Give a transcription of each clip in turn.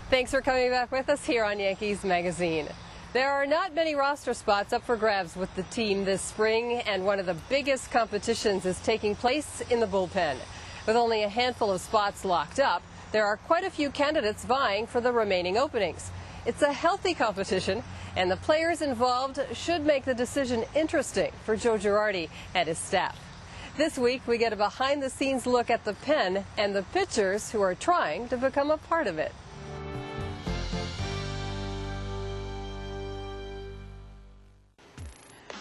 Thanks for coming back with us here on Yankees Magazine. There are not many roster spots up for grabs with the team this spring, and one of the biggest competitions is taking place in the bullpen. With only a handful of spots locked up, there are quite a few candidates vying for the remaining openings. It's a healthy competition, and the players involved should make the decision interesting for Joe Girardi and his staff. This week, we get a behind-the-scenes look at the pen and the pitchers who are trying to become a part of it.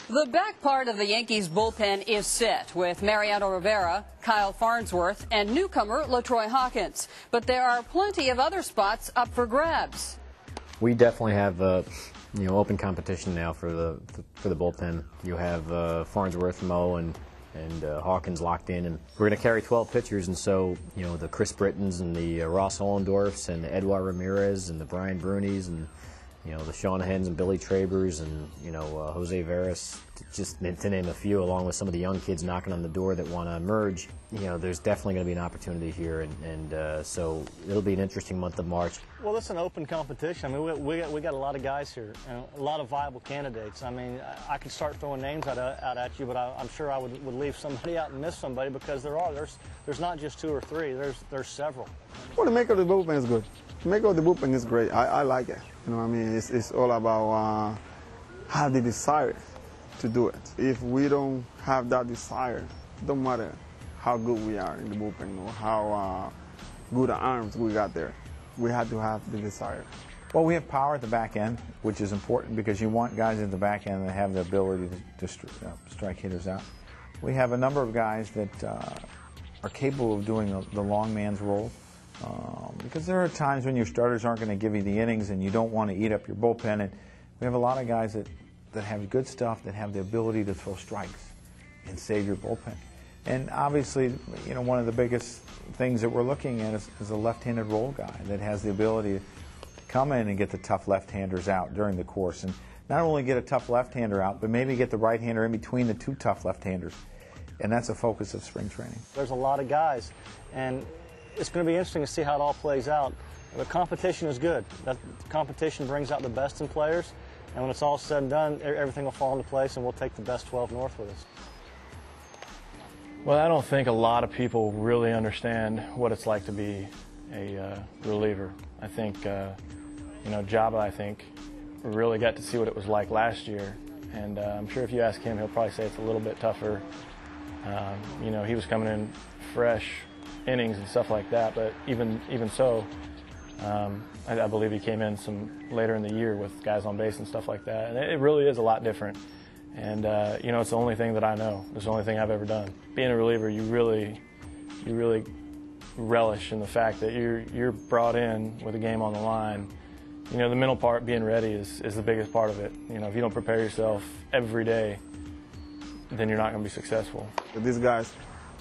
The back part of the Yankees bullpen is set with Mariano Rivera, Kyle Farnsworth, and newcomer LaTroy Hawkins. But there are plenty of other spots up for grabs. We definitely have open competition now for the bullpen. You have Farnsworth, Mo, and Hawkins locked in, and we're going to carry 12 pitchers, and so the Chris Brittons and the Ross Ollendorfs and the Edouard Ramirez and the Brian Brunis and the Shaunahans and Billy Trabers and Jose Veras, just to name a few, along with some of the young kids knocking on the door that want to emerge. There's definitely going to be an opportunity here, and so it'll be an interesting month of March. Well, it's an open competition. I mean, we got a lot of guys here, and a lot of viable candidates. I mean, I could start throwing names out at you, but I'm sure I would leave somebody out and miss somebody, because there's not just two or three. There's several. Well, the make of the bullpen is good. The make of the bullpen is great. I like it. I mean, it's all about have the desire to do it. If we don't have that desire, it don't matter how good we are in the bullpen or how good arms we got there. We have to have the desire. Well, we have power at the back end, which is important because you want guys at the back end that have the ability to strike hitters out. We have a number of guys that are capable of doing the long man's role. Because there are times when your starters aren't going to give you the innings and you don't want to eat up your bullpen. And we have a lot of guys that have good stuff, that have the ability to throw strikes and save your bullpen. And obviously, one of the biggest things that we're looking at is a left-handed roll guy that has the ability to come in and get the tough left-handers out during the course. And not only get a tough left-hander out, but maybe get the right-hander in between the two tough left-handers. And that's a focus of spring training. There's a lot of guys, and it's going to be interesting to see how it all plays out. The competition is good. The competition brings out the best in players, and when it's all said and done, everything will fall into place, and we'll take the best 12 north with us. Well, I don't think a lot of people really understand what it's like to be a reliever. I think, Jabba, really got to see what it was like last year, and I'm sure if you ask him, he'll probably say it's a little bit tougher. He was coming in fresh innings and stuff like that, but even so, I believe he came in some later in the year with guys on base and stuff like that, and it really is a lot different. And it's the only thing that I know. It's the only thing I've ever done. Being a reliever, you really relish in the fact that you're brought in with a game on the line. The mental part, being ready, is the biggest part of it. If you don't prepare yourself every day, then you're not going to be successful. These guys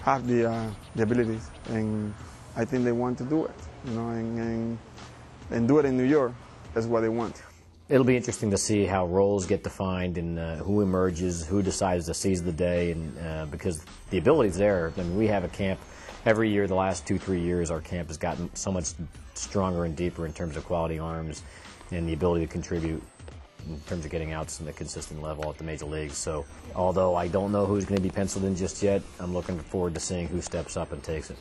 have the abilities, and I think they want to do it, and do it in New York. That's what they want. It'll be interesting to see how roles get defined and who emerges, who decides to seize the day, and because the ability's there. I mean, we have a camp every year. The last 2-3 years, our camp has gotten so much stronger and deeper in terms of quality arms and the ability to contribute in terms of getting outs in a consistent level at the major leagues. So although I don't know who's going to be penciled in just yet, I'm looking forward to seeing who steps up and takes it.